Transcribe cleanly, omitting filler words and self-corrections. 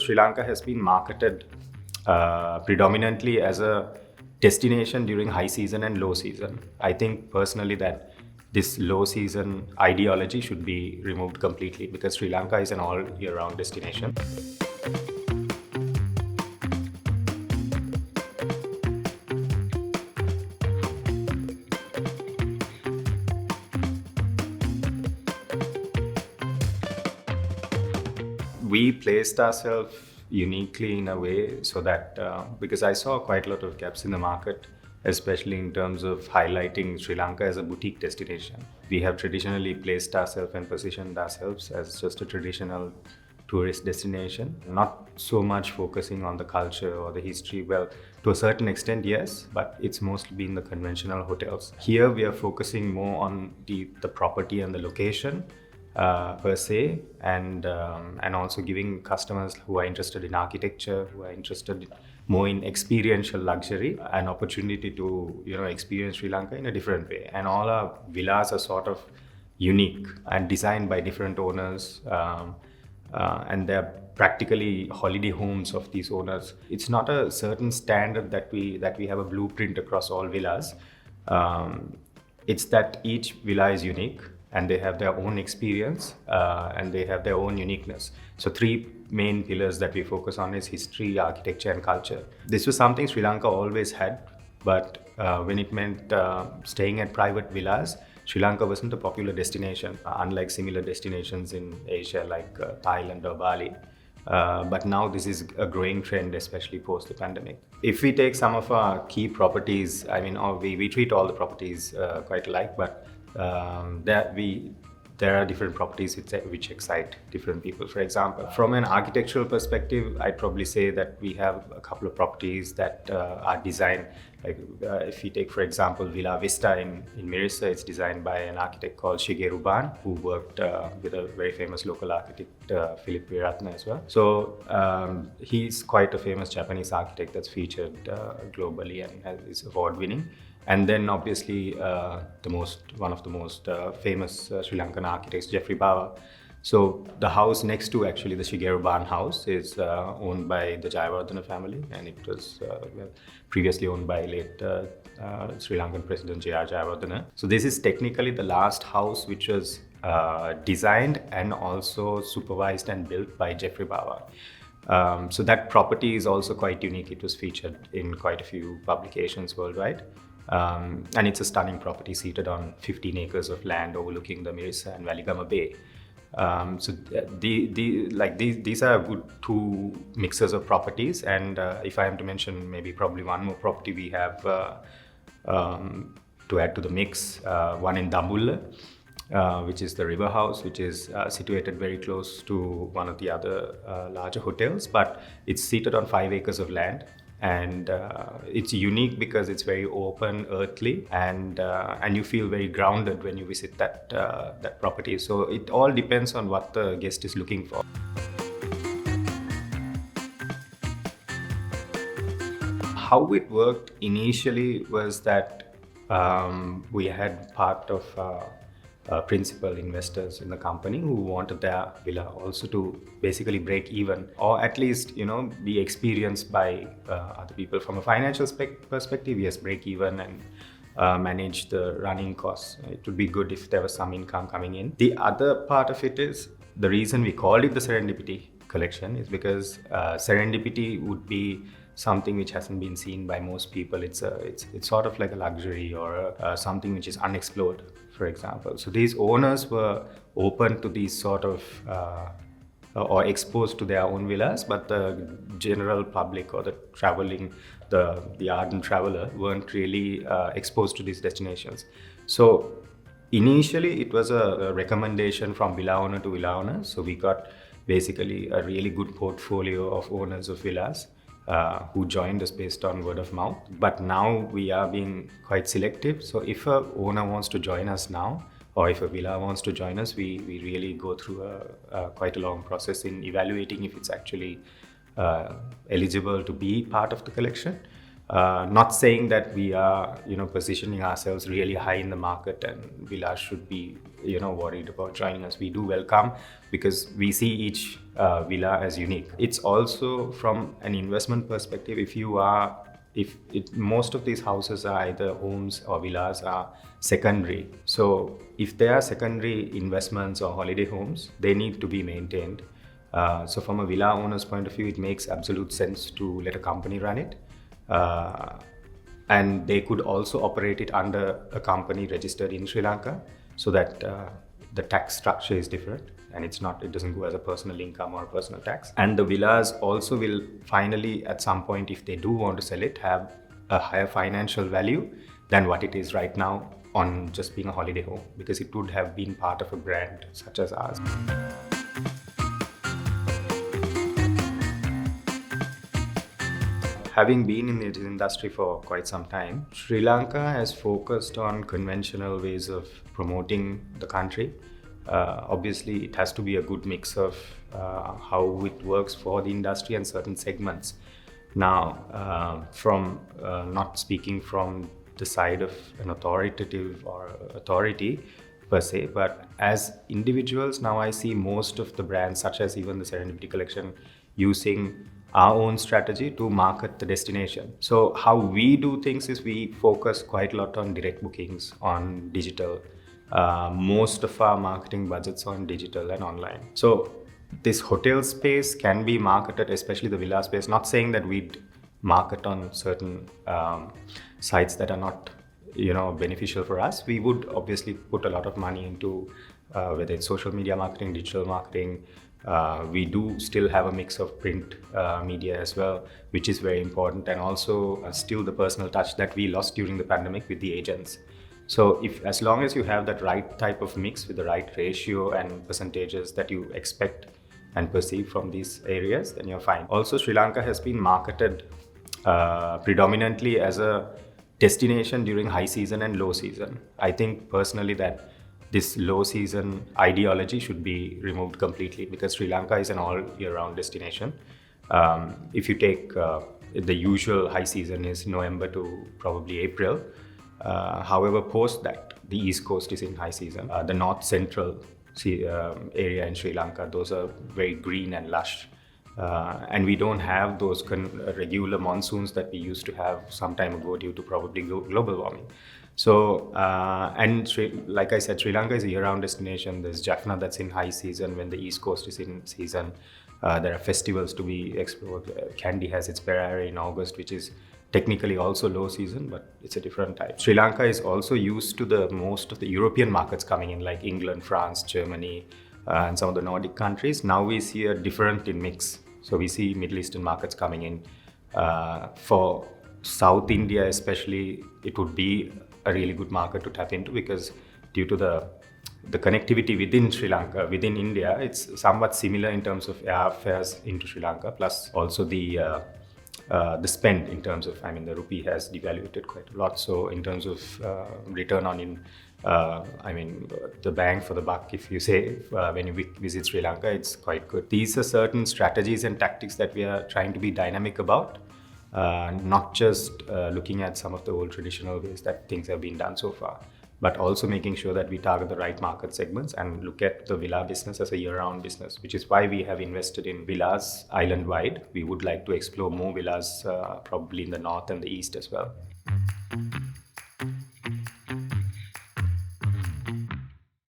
Sri Lanka has been marketed predominantly as a destination during high season and low season. I think personally that this low season ideology should be removed completely because Sri Lanka is an all year round destination. We placed ourselves uniquely in a way so that because I saw quite a lot of gaps in the market, especially in terms of highlighting Sri Lanka as a boutique destination. We have traditionally placed ourselves and positioned ourselves as just a traditional tourist destination, not so much focusing on the culture or the history. Well, to a certain extent, yes, but it's mostly been the conventional hotels. Here we are focusing more on the property and the location per se, and also giving customers who are interested in architecture, who are interested more in experiential luxury, an opportunity to experience Sri Lanka in a different way. And all our villas are sort of unique and designed by different owners, and they're practically holiday homes of these owners. It's not a certain standard that we have a blueprint across all villas. It's that each villa is unique and they have their own experience and they have their own uniqueness. So three main pillars that we focus on is history, architecture and culture. This was something Sri Lanka always had, but when it meant staying at private villas, Sri Lanka wasn't a popular destination, unlike similar destinations in Asia like Thailand or Bali. But now this is a growing trend, especially post the pandemic. If we take some of our key properties, we treat all the properties quite alike, but there are different properties which excite different people. For example, from an architectural perspective, I'd probably say that we have a couple of properties that are designed, like if we take, for example, Villa Vista in Mirissa, it's designed by an architect called Shigeru Ban, who worked with a very famous local architect, Philip Viratna as well. So he's quite a famous Japanese architect that's featured globally and is award-winning. And then obviously one of the most famous Sri Lankan architects, Jeffrey Bawa. So the house next to actually the Shigeru Ban house is owned by the Jayawardena family, and it was previously owned by late Sri Lankan President J.R. Jayawardena. So this is technically the last house which was designed and also supervised and built by Jeffrey Bawa. So that property is also quite unique. It was featured in quite a few publications worldwide. And it's a stunning property seated on 15 acres of land overlooking the Mirissa and Waligama Bay. So these are good two mixes of properties. And if I am to mention probably one more property we have to add to the mix, one in Dambulla, which is the River House, which is situated very close to one of the other larger hotels, but it's seated on 5 acres of land. And it's unique because it's very open, earthly, and you feel very grounded when you visit that property. So it all depends on what the guest is looking for. How it worked initially was that we had part of principal investors in the company who wanted their villa also to basically break even, or at least be experienced by other people. From a financial perspective, yes, break even and manage the running costs. It would be good if there was some income coming in. The other part of it is the reason we called it the Serendipity collection is because serendipity would be something which hasn't been seen by most people. It's sort of like a luxury or something which is unexplored, for example. So these owners were open to these sort of or exposed to their own villas, but the general public or the ardent traveler weren't really exposed to these destinations. So initially it was a recommendation from villa owner to villa owner. So we got basically a really good portfolio of owners of villas who joined us based on word of mouth. But now we are being quite selective. So if a owner wants to join us now, or if a villa wants to join us, we really go through quite a long process in evaluating if it's actually eligible to be part of the collection. Not saying that we are, positioning ourselves really high in the market and villas should be, worried about joining us. We do welcome, because we see each villa as unique. It's also from an investment perspective. Most of these houses are either homes or villas are secondary. So if they are secondary investments or holiday homes, they need to be maintained. So from a villa owner's point of view, it makes absolute sense to let a company run it. And they could also operate it under a company registered in Sri Lanka, so that the tax structure is different and it doesn't go as a personal income or a personal tax. And the villas also will finally, at some point, if they do want to sell it, have a higher financial value than what it is right now on just being a holiday home, because it would have been part of a brand such as ours. Having been in this industry for quite some time, Sri Lanka has focused on conventional ways of promoting the country. Obviously, it has to be a good mix of how it works for the industry and certain segments. Now, from not speaking from the side of an authoritative or authority per se, but as individuals, now I see most of the brands, such as even the Serendipity collection, using our own strategy to market the destination. So how we do things is we focus quite a lot on direct bookings, on digital. Most of our marketing budgets on digital and online. So this hotel space can be marketed, especially the villa space. Not saying that we'd market on certain sites that are not, beneficial for us. We would obviously put a lot of money into whether it's social media marketing, digital marketing. We do still have a mix of print media as well, which is very important, and also still the personal touch that we lost during the pandemic with the agents. So as long as you have that right type of mix with the right ratio and percentages that you expect and perceive from these areas, then you're fine. Also, Sri Lanka has been marketed predominantly as a destination during high season and low season. I think personally that this low season ideology should be removed completely, because Sri Lanka is an all year round destination. If you take the usual high season is November to probably April. However, post that, the East Coast is in high season. The North Central area in Sri Lanka, those are very green and lush. And we don't have those regular monsoons that we used to have some time ago due to probably global warming. So, like I said, Sri Lanka is a year-round destination. There's Jaffna that's in high season when the East Coast is in season. There are festivals to be explored. Kandy has its Perayara in August, which is technically also low season, but it's a different type. Sri Lanka is also used to most of the European markets coming in, like England, France, Germany, and some of the Nordic countries. Now we see a different in mix. So we see Middle Eastern markets coming in. For South India especially, it would be a really good market to tap into, because due to the connectivity within Sri Lanka, within India, it's somewhat similar in terms of airfares into Sri Lanka, plus also the spend in terms of, the rupee has devaluated quite a lot. So in terms of return on the bang for the buck, if you say, when you visit Sri Lanka, it's quite good. These are certain strategies and tactics that we are trying to be dynamic about. Not just looking at some of the old traditional ways that things have been done so far, but also making sure that we target the right market segments and look at the villa business as a year-round business, which is why we have invested in villas island-wide. We would like to explore more villas probably in the north and the east as well.